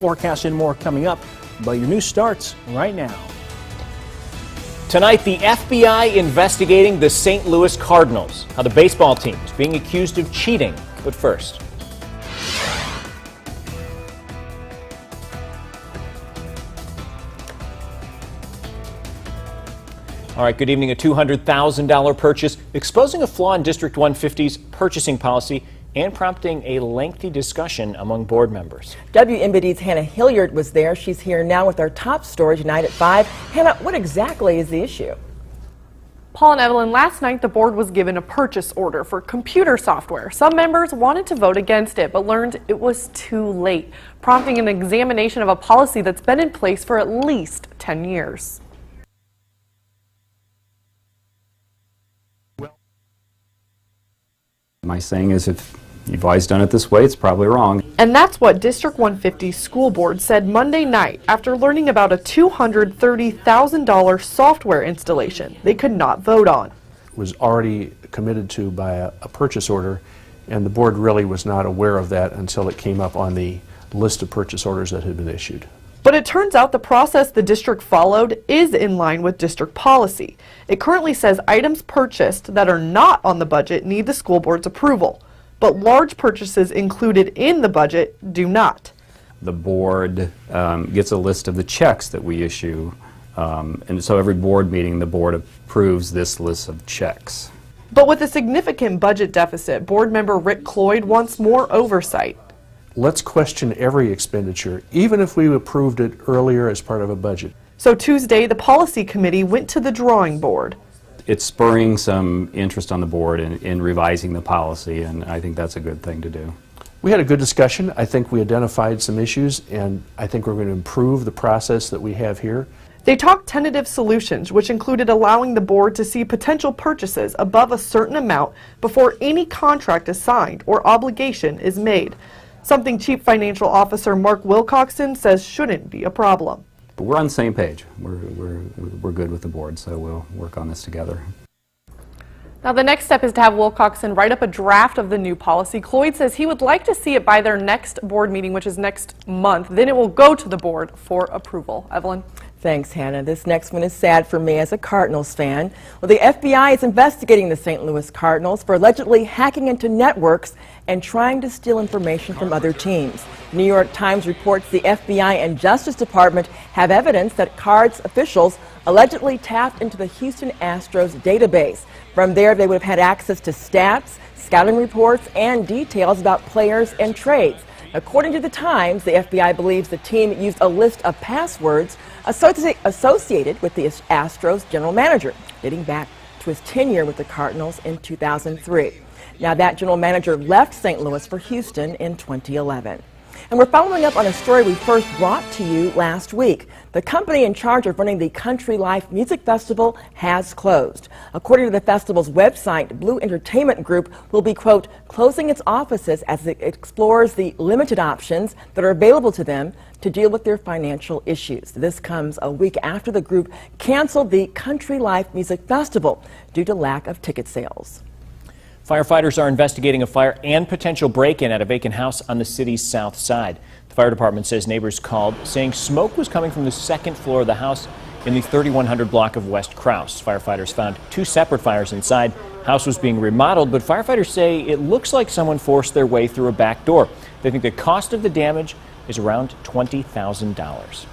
Forecast and more coming up, but your news starts right now. Tonight, the FBI investigating the St. Louis Cardinals, how the baseball team is being accused of cheating. But first, all right, good evening. A $200,000 purchase exposing a flaw in District 150's purchasing policy and prompting a lengthy discussion among board members. WMBD's Hannah Hilliard was there. She's here now with our top story tonight at 5. Hannah, what exactly is the issue? Paul and Evelyn, last night the board was given a purchase order for computer software. Some members wanted to vote against it, but learned it was too late, prompting an examination of a policy that's been in place for at least 10 years. My saying is, if you've always done it this way, it's probably wrong. And that's what District 150 School Board said Monday night after learning about a $230,000 software installation they could not vote on. It was already committed to by a purchase order, and the board really was not aware of that until it came up on the list of purchase orders that had been issued. But it turns out the process the district followed is in line with district policy. It currently says items purchased that are not on the budget need the school board's approval, but large purchases included in the budget do not. The board gets a list of the checks that we issue, and so every board meeting the board approves this list of checks. But with a significant budget deficit, board member Rick Cloyd wants more oversight. Let's question every expenditure, even if we approved it earlier as part of a budget. So Tuesday, the policy committee went to the drawing board. It's spurring some interest on the board in revising the policy, and I think that's a good thing to do. We had a good discussion. I think we identified some issues, and I think we're going to improve the process that we have here. They talked tentative solutions, which included allowing the board to see potential purchases above a certain amount before any contract is signed or obligation is made. Something Chief Financial Officer Mark Wilcoxon says shouldn't be a problem. But we're on the same page. We're good with the board, so we'll work on this together. Now the next step is to have Wilcoxon write up a draft of the new policy. Cloyd says he would like to see it by their next board meeting, which is next month. Then it will go to the board for approval. Evelyn? Thanks, Hannah. This next one is sad for me as a Cardinals fan. Well, the FBI is investigating the St. Louis Cardinals for allegedly hacking into networks and trying to steal information from other teams. The New York Times reports the FBI and Justice Department have evidence that Cards officials allegedly tapped into the Houston Astros database. From there, they would have had access to stats, scouting reports, and details about players and trades. According to the Times, the FBI believes the team used a list of passwords associated with the Astros general manager, dating back to his tenure with the Cardinals in 2003. Now, that general manager left St. Louis for Houston in 2011. And we're following up on a story we first brought to you last week. The company in charge of running the Country Life Music Festival has closed. According to the festival's website, Blue Entertainment Group will be, quote, closing its offices as it explores the limited options that are available to them to deal with their financial issues. This comes a week after the group canceled the Country Life Music Festival due to lack of ticket sales. Firefighters are investigating a fire and potential break-in at a vacant house on the city's south side. The fire department says neighbors called saying smoke was coming from the second floor of the house in the 3100 block of West Krause. Firefighters found two separate fires inside. House was being remodeled, but firefighters say it looks like someone forced their way through a back door. They think the cost of the damage is around $20,000.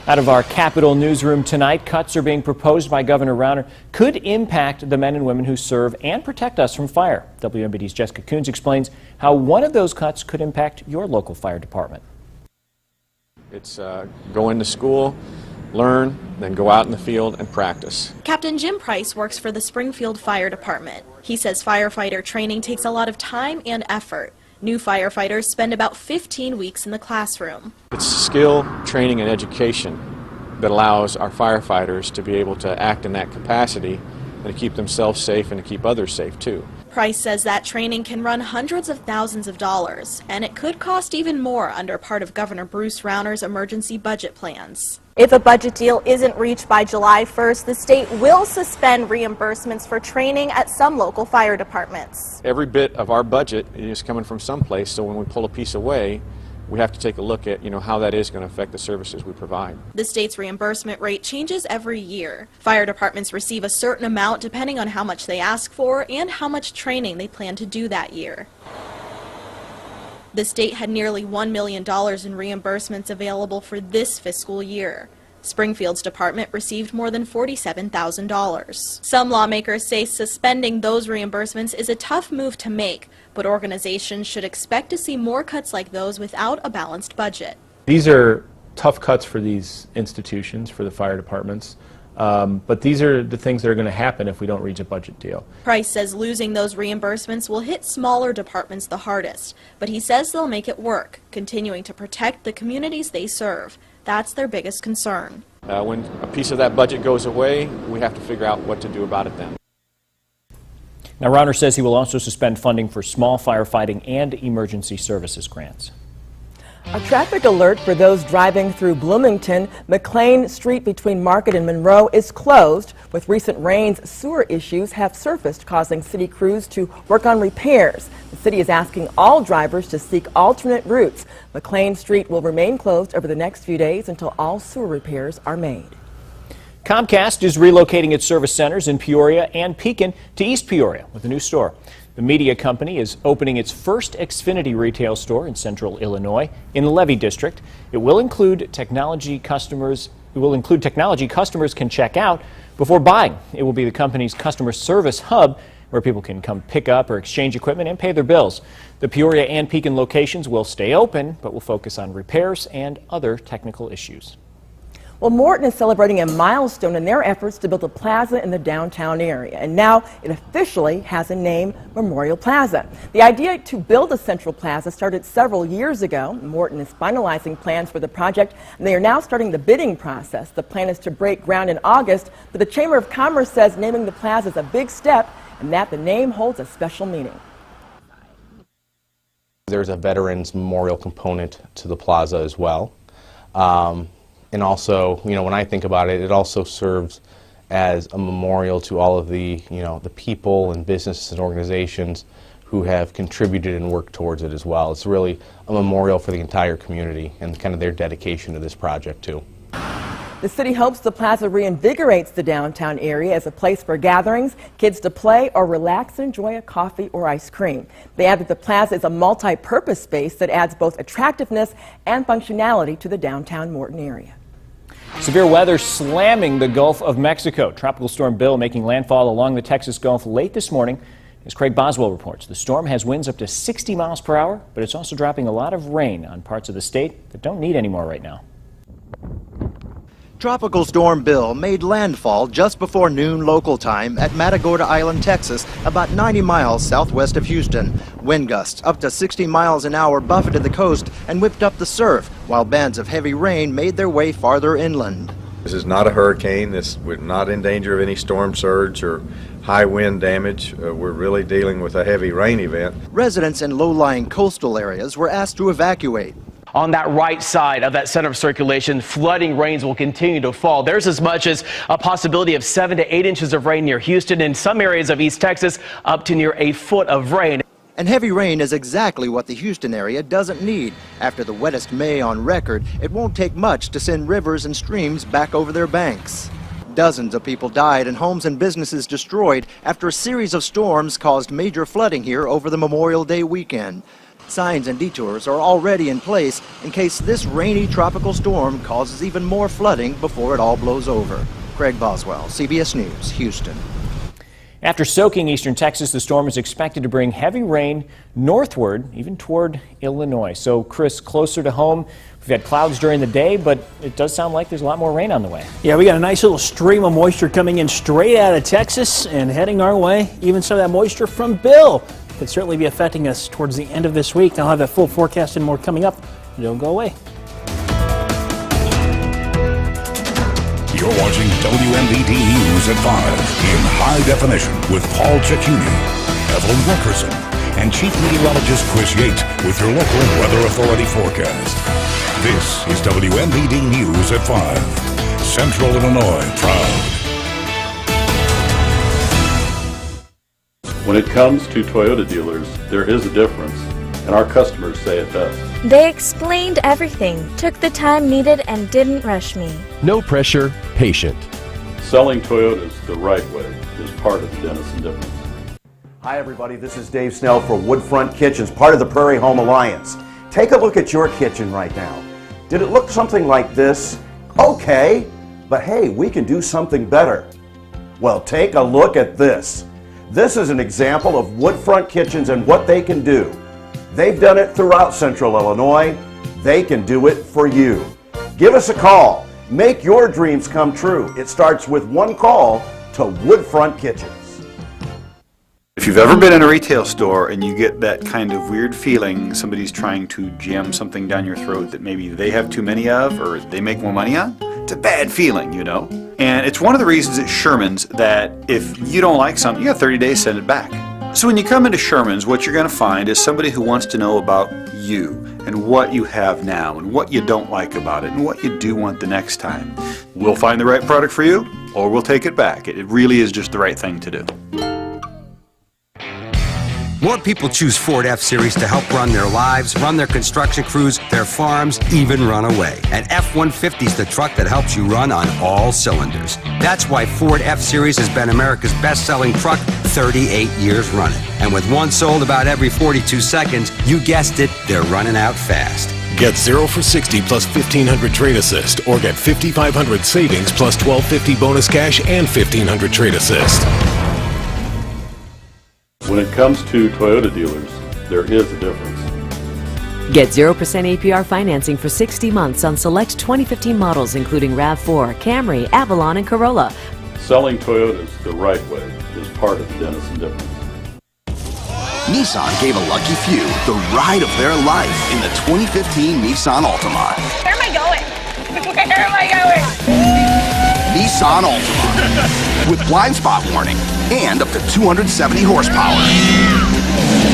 Out of our Capitol newsroom tonight, cuts are being proposed by Governor Rauner could impact the men and women who serve and protect us from fire. WMBD's Jessica Coons explains how one of those cuts could impact your local fire department. It's go into school, learn, then go out in the field and practice. Captain Jim Price works for the Springfield Fire Department. He says firefighter training takes a lot of time and effort. New firefighters spend about 15 weeks in the classroom. It's skill, training, and education that allows our firefighters to be able to act in that capacity and to keep themselves safe and to keep others safe too. Price says that training can run hundreds of thousands of dollars, and it could cost even more under part of Governor Bruce Rauner's emergency budget plans. If a budget deal isn't reached by July 1st, the state will suspend reimbursements for training at some local fire departments. Every bit of our budget is coming from someplace, so when we pull a piece away, we have to take a look at, how that is going to affect the services we provide. The state's reimbursement rate changes every year. Fire departments receive a certain amount depending on how much they ask for and how much training they plan to do that year. The state had nearly $1 million in reimbursements available for this fiscal year. Springfield's department received more than $47,000. Some lawmakers say suspending those reimbursements is a tough move to make, but organizations should expect to see more cuts like those without a balanced budget. These are tough cuts for these institutions, for the fire departments, but these are the things that are going to happen if we don't reach a budget deal. Price says losing those reimbursements will hit smaller departments the hardest, but he says they'll make it work, continuing to protect the communities they serve. That's their biggest concern. When a piece of that budget goes away, we have to figure out what to do about it then. Now, Rauner says he will also suspend funding for small firefighting and emergency services grants. A traffic alert for those driving through Bloomington. McLean Street between Market and Monroe is closed. With recent rains, sewer issues have surfaced, causing city crews to work on repairs. The city is asking all drivers to seek alternate routes. McLean Street will remain closed over the next few days until all sewer repairs are made. Comcast is relocating its service centers in Peoria and Pekin to East Peoria with a new store. The media company is opening its first Xfinity retail store in central Illinois in the Levy District. It will include technology customers can check out before buying. It will be the company's customer service hub where people can come pick up or exchange equipment and pay their bills. The Peoria and Pekin locations will stay open, but will focus on repairs and other technical issues. Well, Morton is celebrating a milestone in their efforts to build a plaza in the downtown area, and now it officially has a name, Memorial Plaza. The idea to build a central plaza started several years ago. Morton is finalizing plans for the project, and they are now starting the bidding process. The plan is to break ground in August, but the Chamber of Commerce says naming the plaza is a big step and that the name holds a special meaning. There's a veterans memorial component to the plaza as well. And also, when I think about it, it also serves as a memorial to all of the, the people and businesses and organizations who have contributed and worked towards it as well. It's really a memorial for the entire community and kind of their dedication to this project too. The city hopes the plaza reinvigorates the downtown area as a place for gatherings, kids to play or relax and enjoy a coffee or ice cream. They add that the plaza is a multi-purpose space that adds both attractiveness and functionality to the downtown Morton area. Severe weather slamming the Gulf of Mexico. Tropical Storm Bill making landfall along the Texas Gulf late this morning. As Craig Boswell reports, the storm has winds up to 60 miles per hour, but it's also dropping a lot of rain on parts of the state that don't need any more right now. Tropical Storm Bill made landfall just before noon local time at Matagorda Island, Texas, about 90 miles southwest of Houston. Wind gusts up to 60 miles an hour buffeted the coast and whipped up the surf, while bands of heavy rain made their way farther inland. This is not a hurricane. We're not in danger of any storm surge or high wind damage. We're really dealing with a heavy rain event. Residents in low-lying coastal areas were asked to evacuate. On that right side of that center of circulation, flooding rains will continue to fall. There's as much as a possibility of 7 to 8 inches of rain near Houston. In some areas of East Texas, up to near a foot of rain. And heavy rain is exactly what the Houston area doesn't need. After the wettest May on record, it won't take much to send rivers and streams back over their banks. Dozens of people died and homes and businesses destroyed after a series of storms caused major flooding here over the Memorial Day weekend. Signs and detours are already in place in case this rainy tropical storm causes even more flooding before it all blows over. Craig Boswell, CBS News, Houston. After soaking eastern Texas, the storm is expected to bring heavy rain northward, even toward Illinois. So, Chris, closer to home, we've had clouds during the day, but it does sound like there's a lot more rain on the way. Yeah, we got a nice little stream of moisture coming in straight out of Texas and heading our way. Even some of that moisture from Bill could certainly be affecting us towards the end of this week. I'll have that full forecast and more coming up. Don't go away. You're watching WMVD News at 5 in high definition with Paul Cicchini, Evelyn Wilkerson, and Chief Meteorologist Chris Yates with your local Weather Authority forecast. This is WMVD News at 5. Central Illinois proud. When it comes to Toyota dealers, there is a difference. and our customers say it best. They explained everything, took the time needed, and didn't rush me. No pressure, patient. Selling Toyotas the right way is part of the Denison difference. Hi everybody, this is Dave Snell for Woodfront Kitchens, part of the Prairie Home Alliance. Take a look at your kitchen right now. Did it look something like this? Okay, but hey, we can do something better. Well, take a look at this. This is an example of Woodfront Kitchens and what they can do. They've done it throughout Central Illinois. They can do it for you. Give us a call. Make your dreams come true. It starts with one call to Woodfront Kitchens. If you've ever been in a retail store and you get that kind of weird feeling somebody's trying to jam something down your throat that maybe they have too many of or they make more money on, it's a bad feeling, you know. And it's one of the reasons at Sherman's that if you don't like something, you got 30 days to send it back. So when you come into Sherman's, what you're going to find is somebody who wants to know about you and what you have now and what you don't like about it and what you do want the next time. We'll find the right product for you or we'll take it back. It really is just the right thing to do. More people choose Ford F-Series to help run their lives, run their construction crews, their farms, even run away. And F-150 is the truck that helps you run on all cylinders. That's why Ford F-Series has been America's best-selling truck 38 years running. And with one sold about every 42 seconds, you guessed it, they're running out fast. Get 0 for 60 plus 1,500 trade assist, or get 5,500 savings plus 1,250 bonus cash and 1,500 trade assist. When it comes to Toyota dealers, there is a difference. Get 0% APR financing for 60 months on select 2015 models including RAV4, Camry, Avalon, and Corolla. Selling Toyotas the right way is part of the Denison difference. Nissan gave a lucky few the ride of their life in the 2015 Nissan Altima. Where am I going? Where am I going? Nissan Altima with blind spot warning and up to 270 horsepower.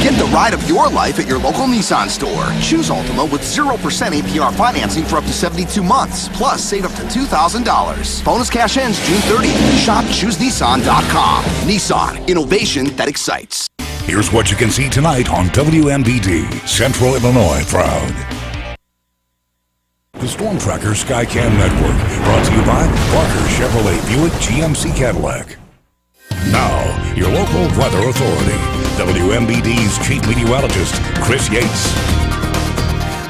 Get the ride of your life at your local Nissan store. Choose Altima with 0% APR financing for up to 72 months. Plus, save up to $2,000. Bonus cash ends June 30th. Shop ChooseNissan.com. Nissan, innovation that excites. Here's what you can see tonight on WMBD, Central Illinois Proud. The Storm Tracker Skycam Network, brought to you by Parker Chevrolet Buick GMC Cadillac. Now, your local weather authority, WMBD's chief meteorologist, Chris Yates.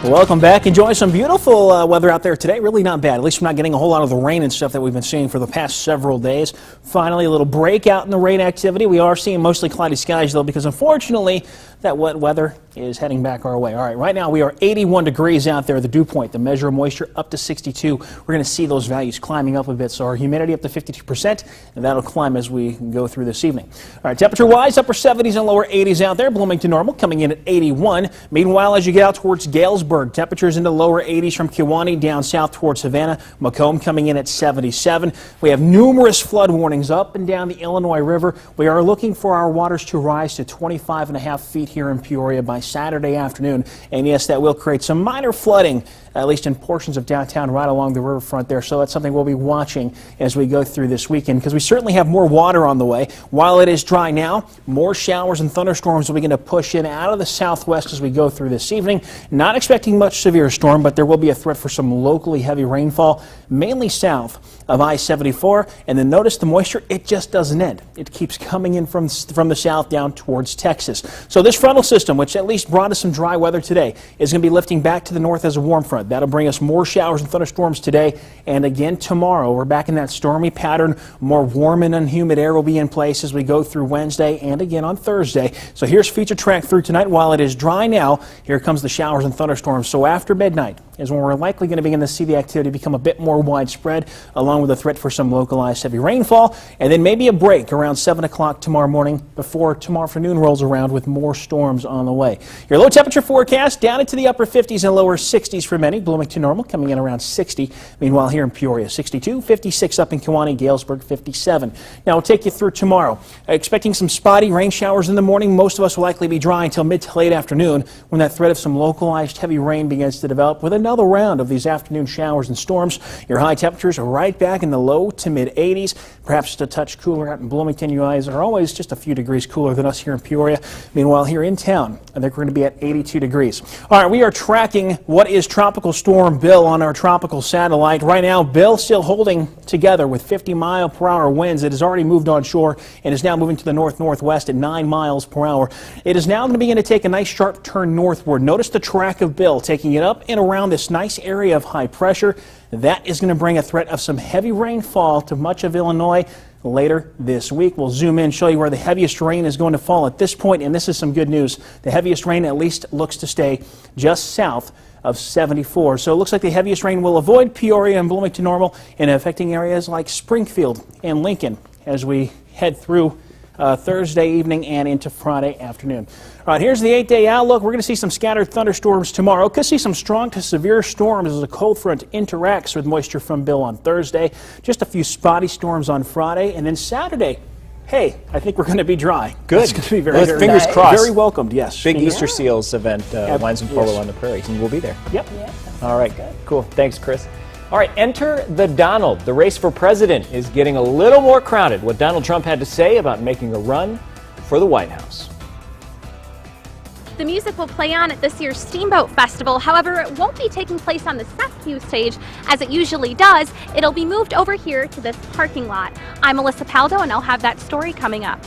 Welcome back. Enjoy some beautiful weather out there today. Really not bad. At least we're not getting a whole lot of the rain and stuff that we've been seeing for the past several days. Finally, a little breakout in the rain activity. We are seeing mostly cloudy skies, though, because unfortunately, that wet weather is heading back our way. All right, right now we are 81 degrees out there, the dew point. The measure of moisture up to 62. We're going to see those values climbing up a bit, so our humidity up to 52%, and that'll climb as we go through this evening. All right, temperature-wise, upper 70s and lower 80s out there. Bloomington normal coming in at 81. Meanwhile, as you get out towards Galesburg, temperatures in the lower 80s from Kewanee down south towards Savannah. Macomb coming in at 77. We have numerous flood warnings up and down the Illinois River. We are looking for our waters to rise to 25.5 feet here in Peoria by Saturday afternoon. And yes, that will create some minor flooding, at least in portions of downtown right along the riverfront there. So that's something we'll be watching as we go through this weekend, because we certainly have more water on the way. While it is dry now, more showers and thunderstorms will begin to push in out of the southwest as we go through this evening. Not expecting much severe storm, but there will be a threat for some locally heavy rainfall, mainly south of I-74. And then notice the moisture, it just doesn't end. It keeps coming in from the south down towards Texas. So this frontal system, which at least brought us some dry weather today, is going to be lifting back to the north as a warm front. That'll bring us more showers and thunderstorms today and again tomorrow. We're back in that stormy pattern. More warm and unhumid air will be in place as we go through Wednesday and again on Thursday. So here's feature track through tonight. While it is dry now, here comes the showers and thunderstorms. So after midnight is when we're likely going to begin to see the activity become a bit more widespread, along with a threat for some localized heavy rainfall, and then maybe a break around 7 o'clock tomorrow morning before tomorrow afternoon rolls around with more storms on the way. Your low temperature forecast down into the upper 50s and lower 60s for many. plenty. Bloomington normal coming in around 60. Meanwhile, here in Peoria, 62, 56 up in Kewanee, Galesburg, 57. Now, we'll take you through tomorrow. Expecting some spotty rain showers in the morning. Most of us will likely be dry until mid to late afternoon when that threat of some localized heavy rain begins to develop with another round of these afternoon showers and storms. Your high temperatures are right back in the low to mid 80s. Perhaps just a touch cooler out in Bloomington. You guys are always just a few degrees cooler than us here in Peoria. Meanwhile, here in town, I think we're going to be at 82 degrees. All right, we are tracking what is Tropical Storm Bill on our tropical satellite. Right now, Bill still holding together with 50-mile-per-hour winds. It has already moved on shore and is now moving to the north-northwest at 9 miles per hour. It is now going to begin to take a nice sharp turn northward. Notice the track of Bill taking it up and around this nice area of high pressure. That is going to bring a threat of some heavy rainfall to much of Illinois later this week. We'll zoom in, show you where the heaviest rain is going to fall at this point, and this is some good news. The heaviest rain at least looks to stay just south of 74. So it looks like the heaviest rain will avoid Peoria and Bloomington normal and affecting areas like Springfield and Lincoln as we head through Thursday evening and into Friday afternoon. All right, here's the 8-day outlook. We're going to see some scattered thunderstorms tomorrow. Could see some strong to severe storms as a cold front interacts with moisture from Bill on Thursday. Just a few spotty storms on Friday, and then Saturday. Hey, I think we're going to be dry. Good. It's going to be very, very fingers nice. crossed. Very welcomed, yes. Big Easter Seals event winds in Portal on the Prairie, and we'll be there. Yep. All right, cool. Thanks, Chris. All right, enter the Donald. The race for president is getting a little more crowded. What Donald Trump had to say about making a run for the White House. The music will play on at this year's Steamboat Festival. However, it won't be taking place on the Seth stage as it usually does. It'll be moved over here to this parking lot. I'm Melissa Paldo, and I'll have that story coming up.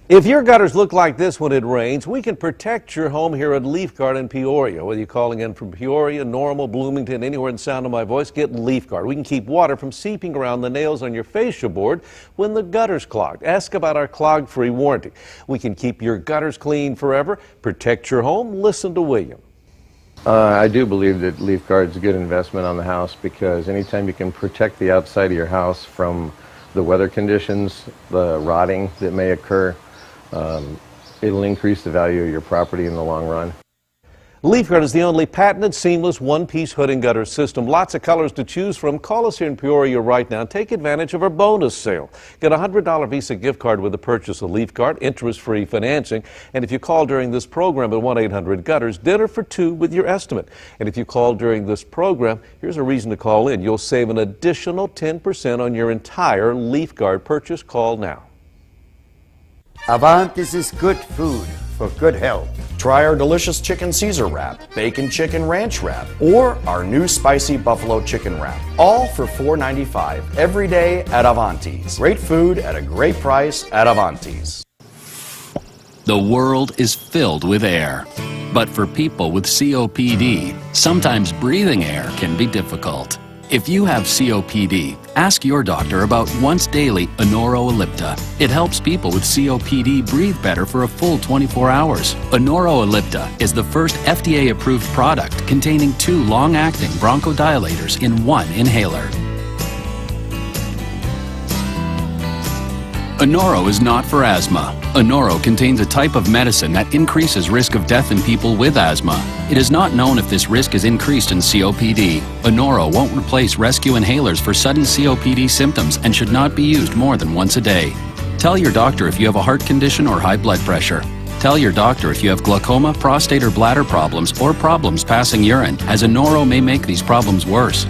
If your gutters look like this when it rains, we can protect your home here at Leaf Guard in Peoria. Whether you're calling in from Peoria, Normal, Bloomington, anywhere in the sound of my voice, get Leaf Guard. We can keep water from seeping around the nails on your fascia board when the gutter's clogged. Ask about our clog-free warranty. We can keep your gutters clean forever, protect your home. Listen to William. I do believe that Leaf Guard is a good investment on the house because anytime you can protect the outside of your house from the weather conditions, the rotting that may occur, it'll increase the value of your property in the long run. Leaf Guard is the only patented seamless one-piece hood and gutter system. Lots of colors to choose from. Call us here in Peoria right now and take advantage of our bonus sale. Get a $100 Visa gift card with the purchase of Leaf Guard, interest-free financing. And if you call during this program at 1-800-GUTTERS, dinner for two with your estimate. And if you call during this program, here's a reason to call in. You'll save an additional 10% on your entire Leaf Guard purchase. Call now. Avantis is good food for good health. Try our delicious chicken Caesar wrap, bacon chicken ranch wrap, or our new spicy buffalo chicken wrap. All for $4.95 every day at Avantis. Great food at a great price at Avantis. The world is filled with air. But for people with COPD, sometimes breathing air can be difficult. If you have COPD, ask your doctor about once daily Anoro Ellipta. It helps people with COPD breathe better for a full 24 hours. Anoro Ellipta is the first FDA-approved product containing 2 long-acting bronchodilators in 1 inhaler. Anoro is not for asthma. Anoro contains a type of medicine that increases risk of death in people with asthma. It is not known if this risk is increased in COPD. Anoro won't replace rescue inhalers for sudden COPD symptoms and should not be used more than once a day. Tell your doctor if you have a heart condition or high blood pressure. Tell your doctor if you have glaucoma, prostate or bladder problems, or problems passing urine, as Anoro may make these problems worse.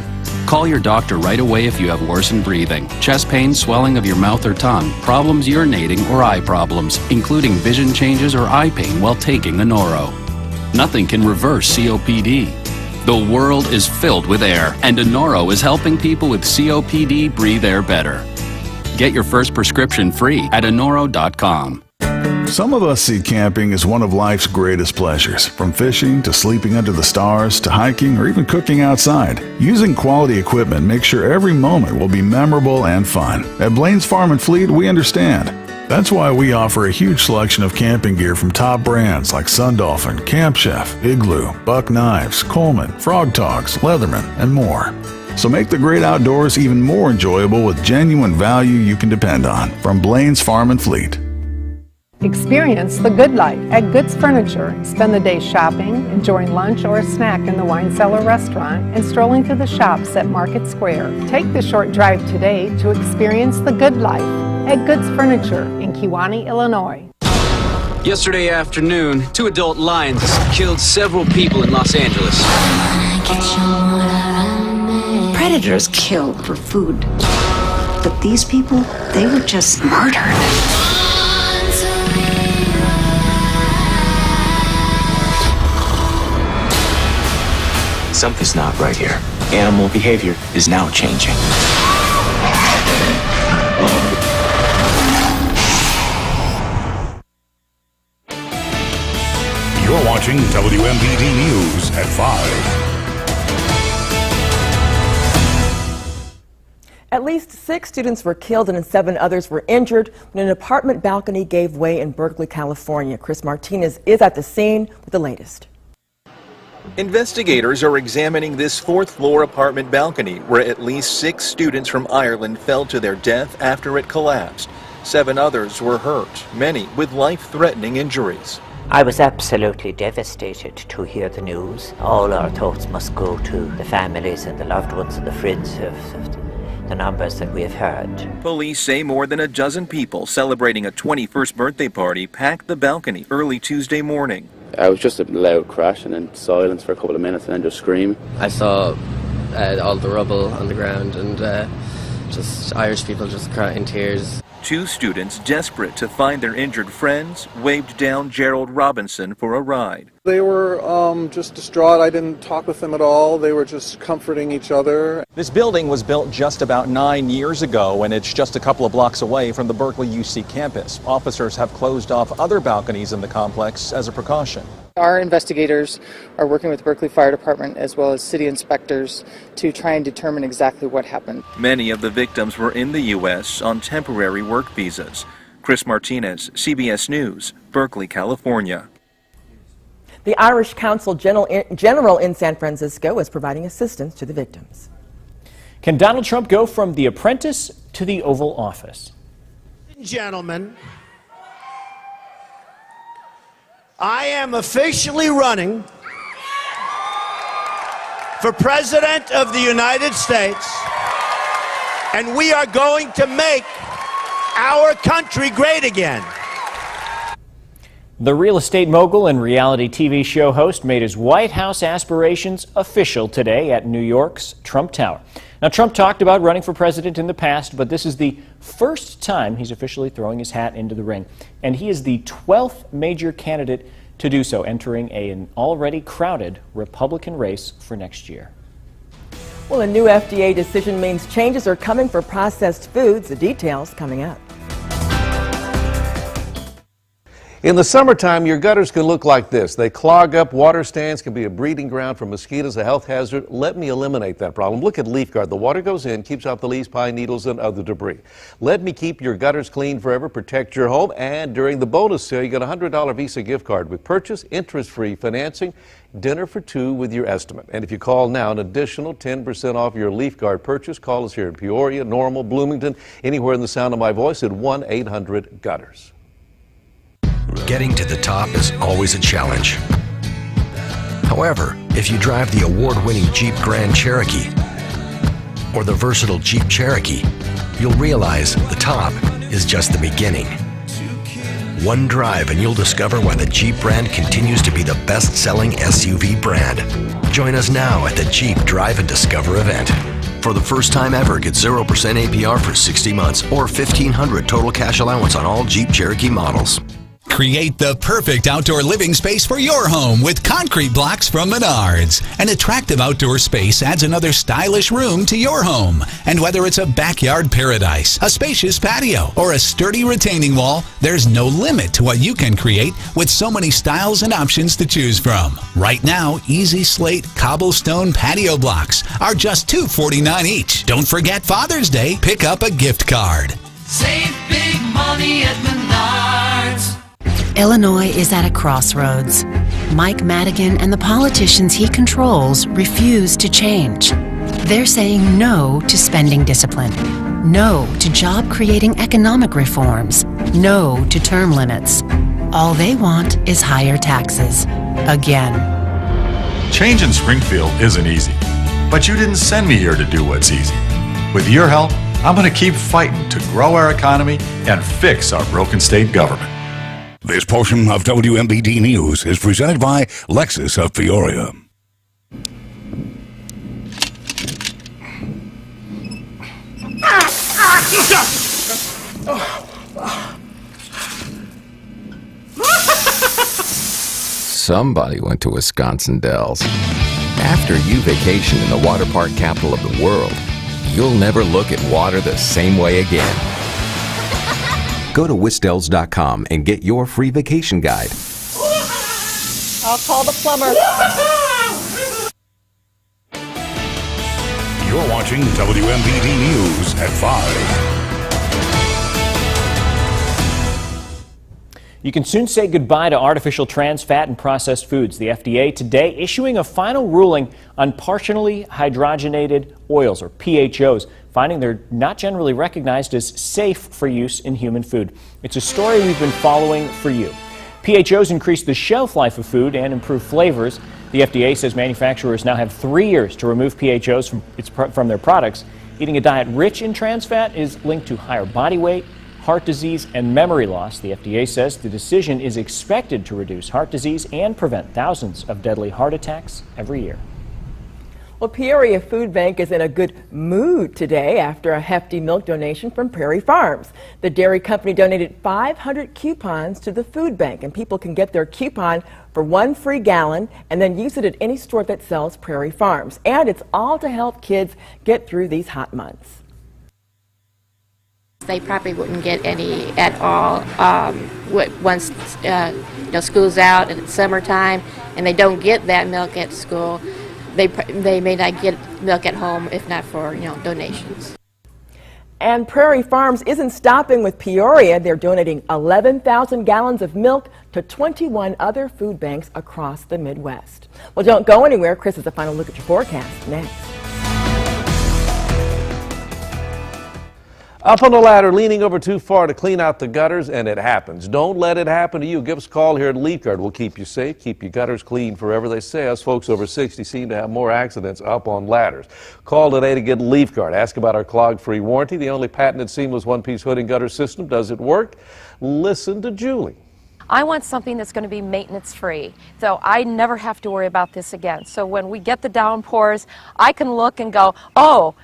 Call your doctor right away if you have worsened breathing, chest pain, swelling of your mouth or tongue, problems urinating, or eye problems, including vision changes or eye pain while taking Anoro. Nothing can reverse COPD. The world is filled with air, and Anoro is helping people with COPD breathe air better. Get your first prescription free at Anoro.com. Some of us see camping as one of life's greatest pleasures. From fishing to sleeping under the stars to hiking or even cooking outside. Using quality equipment makes sure every moment will be memorable and fun. At Blaine's Farm and Fleet, we understand. That's why we offer a huge selection of camping gear from top brands like Sun Dolphin, Camp Chef, Igloo, Buck Knives, Coleman, Frog Togs, Leatherman, and more. So make the great outdoors even more enjoyable with genuine value you can depend on from Blaine's Farm and Fleet. Experience the good life at Goods Furniture. Spend the day shopping, enjoying lunch or a snack in the Wine Cellar restaurant, and strolling through the shops at Market Square. Take the short drive today to experience the good life at Goods Furniture in Kewanee, Illinois. Yesterday afternoon, 2 adult lions killed several people in Los Angeles. Predators kill for food, but these people, they were just murdered. Something's not right here. Animal behavior is now changing. You're watching WMBD News at 5. At least 6 students were killed and 7 others were injured when an apartment balcony gave way in Berkeley, California. Chris Martinez is at the scene with the latest. Investigators are examining this 4th-floor apartment balcony where at least 6 students from Ireland fell to their death after it collapsed. 7 others were hurt, many with life-threatening injuries. I was absolutely devastated to hear the news. All our thoughts must go to the families and the loved ones and the friends of the numbers that we have heard. Police say more than a dozen people celebrating a 21st birthday party packed the balcony early Tuesday morning. It was just a loud crash and then silence for a couple of minutes and then just scream. I saw all the rubble on the ground and just Irish people just crying tears. 2 students, desperate to find their injured friends, waved down Gerald Robinson for a ride. They were just distraught. I didn't talk with them at all. They were just comforting each other. This building was built just about 9 years ago, and it's just a couple of blocks away from the Berkeley UC campus. Officers have closed off other balconies in the complex as a precaution. Our investigators are working with the Berkeley Fire Department as well as city inspectors to try and determine exactly what happened. Many of the victims were in the U.S. on temporary work visas. Chris Martinez, CBS News, Berkeley, California. The Irish Council General in San Francisco is providing assistance to the victims. Can Donald Trump go from The Apprentice to the Oval Office? Gentlemen, I am officially running for President of the United States, and we are going to make our country great again. The real estate mogul and reality TV show host made his White House aspirations official today at New York's Trump Tower. Now, Trump talked about running for president in the past, but this is the first time he's officially throwing his hat into the ring. And he is the 12th major candidate to do so, entering an already crowded Republican race for next year. Well, a new FDA decision means changes are coming for processed foods. The details coming up. In the summertime, your gutters can look like this. They clog up, water stands can be a breeding ground for mosquitoes, a health hazard. Let me eliminate that problem. Look at Leaf Guard. The water goes in, keeps out the leaves, pine needles, and other debris. Let me keep your gutters clean forever, protect your home, and during the bonus sale, you get a $100 Visa gift card with purchase, interest-free financing, dinner for 2 with your estimate. And if you call now, an additional 10% off your Leaf Guard purchase. Call us here in Peoria, Normal, Bloomington, anywhere in the sound of my voice at 1-800-GUTTERS. Getting to the top is always a challenge. However, if you drive the award-winning Jeep Grand Cherokee or the versatile Jeep Cherokee, you'll realize the top is just the beginning. One drive and you'll discover why the Jeep brand continues to be the best-selling SUV brand. Join us now at the Jeep Drive and Discover event. For the first time ever, get 0% APR for 60 months or $1,500 total cash allowance on all Jeep Cherokee models. Create the perfect outdoor living space for your home with concrete blocks from Menards. An attractive outdoor space adds another stylish room to your home. And whether it's a backyard paradise, a spacious patio, or a sturdy retaining wall, there's no limit to what you can create with so many styles and options to choose from. Right now, Easy Slate cobblestone patio blocks are just $249 each. Don't forget Father's Day, pick up a gift card. Save big money at Menards. Illinois is at a crossroads. Mike Madigan and the politicians he controls refuse to change. They're saying no to spending discipline, no to job-creating economic reforms, no to term limits. All they want is higher taxes. Again. Change in Springfield isn't easy, but you didn't send me here to do what's easy. With your help, I'm going to keep fighting to grow our economy and fix our broken state government. This portion of WMBD News is presented by Lexus of Peoria. Somebody went to Wisconsin Dells. After you vacation in the water park capital of the world, you'll never look at water the same way again. Go to wisdells.com and get your free vacation guide. I'll call the plumber. You're watching WMBD News at 5. You can soon say goodbye to artificial trans fat and processed foods. The FDA today issuing a final ruling on partially hydrogenated oils, or PHOs, finding they're not generally recognized as safe for use in human food. It's a story we've been following for you. PHOs increase the shelf life of food and improve flavors. The FDA says manufacturers now have 3 years to remove PHOs from their products. Eating a diet rich in trans fat is linked to higher body weight, heart disease, and memory loss. The FDA says the decision is expected to reduce heart disease and prevent thousands of deadly heart attacks every year. Well, Peoria Food Bank is in a good mood today after a hefty milk donation from Prairie Farms. The dairy company donated 500 coupons to the food bank, and people can get their coupon for 1 free gallon and then use it at any store that sells Prairie Farms. And it's all to help kids get through these hot months. They probably wouldn't get any at all once school's out and it's summertime, and they don't get that milk at school. They may not get milk at home if not for donations. And Prairie Farms isn't stopping with Peoria. They're donating 11,000 gallons of milk to 21 other food banks across the Midwest. Well, don't go anywhere. Chris has a final look at your forecast next. Up on the ladder, leaning over too far to clean out the gutters, and it happens. Don't let it happen to you. Give us a call here at Leaf Guard. We'll keep you safe, keep your gutters clean forever. They say us folks over 60 seem to have more accidents up on ladders. Call today to get Leaf Guard. Ask about our clog-free warranty, the only patented seamless one-piece hood and gutter system. Does it work? Listen to Julie. I want something that's going to be maintenance-free, so I never have to worry about this again. So when we get the downpours, I can look and go, oh,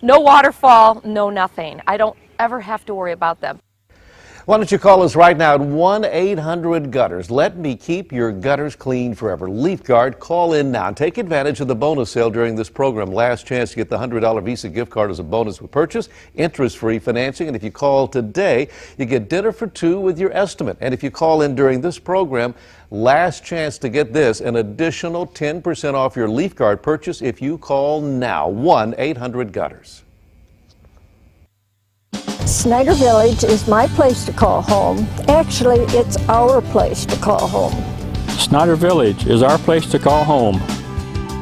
no waterfall, no nothing. I don't ever have to worry about them. Why don't you call us right now at 1-800-GUTTERS. Let me keep your gutters clean forever. Leaf Guard, call in now and take advantage of the bonus sale during this program. Last chance to get the $100 Visa gift card as a bonus with purchase, interest-free financing. And if you call today, you get dinner for 2 with your estimate. And if you call in during this program, last chance to get this, an additional 10% off your Leaf Guard purchase if you call now. 1-800-GUTTERS. Snyder Village is my place to call home. Actually, it's our place to call home. Snyder Village is our place to call home.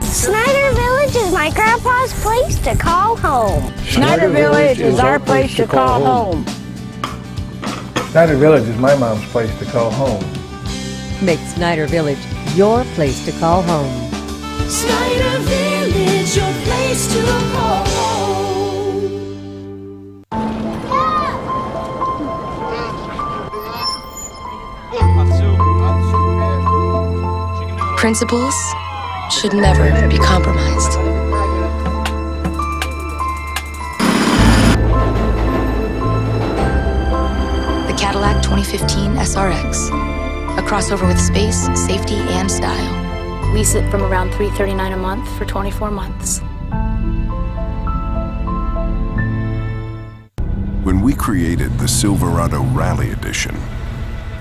Snyder Village is my grandpa's place to call home. Snyder Village is our place to call home. Snyder Village is my mom's place to call home. Make Snyder Village your place to call home. Snyder Village, your place to call home. Principles should never be compromised. The Cadillac 2015 SRX. A crossover with space, safety, and style. Lease it from around $339 a month for 24 months. When we created the Silverado Rally Edition,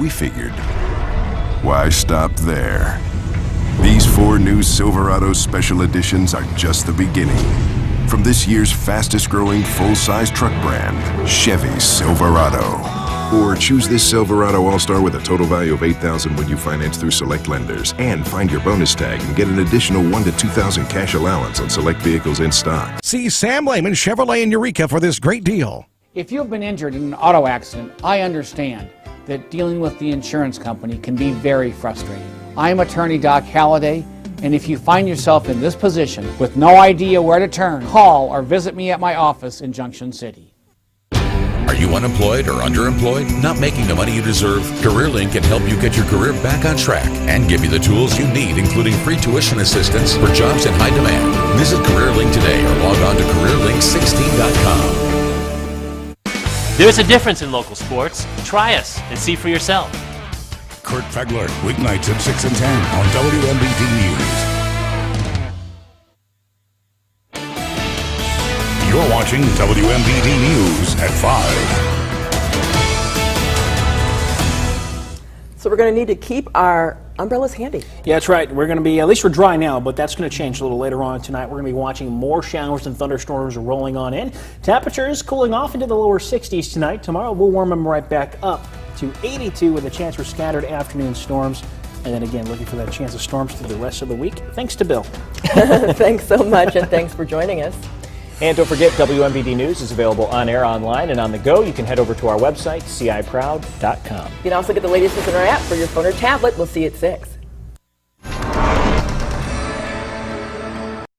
we figured, why stop there? These 4 new Silverado Special Editions are just the beginning. From this year's fastest growing full-size truck brand, Chevy Silverado. Or choose this Silverado All-Star with a total value of $8,000 when you finance through select lenders. And find your bonus tag and get an additional $1,000 to $2,000 cash allowance on select vehicles in stock. See Sam Lehman Chevrolet in Eureka for this great deal. If you've been injured in an auto accident, I understand that dealing with the insurance company can be very frustrating. I'm attorney Doc Halliday, and if you find yourself in this position with no idea where to turn, call or visit me at my office in Junction City. Are you unemployed or underemployed? Not making the money you deserve? CareerLink can help you get your career back on track and give you the tools you need, including free tuition assistance for jobs in high demand. Visit CareerLink today or log on to CareerLink16.com. There's a difference in local sports. Try us and see for yourself. Kurt Fegler, weeknights at 6 and 10 on WMBD News. You're watching WMBD News at 5. So we're going to need to keep our umbrellas handy. Yeah, that's right. We're going to be, at least we're dry now, but that's going to change a little later on tonight. We're going to be watching more showers and thunderstorms rolling on in. Temperatures cooling off into the lower 60s tonight. Tomorrow we'll warm them right back up to 82 with a chance for scattered afternoon storms. And then again, looking for that chance of storms through the rest of the week. Thanks to Bill. Thanks so much, and thanks for joining us. And don't forget, WMBD News is available on air, online, and on the go. You can head over to our website, ciproud.com. You can also get the latest news in our app for your phone or tablet. We'll see you at 6.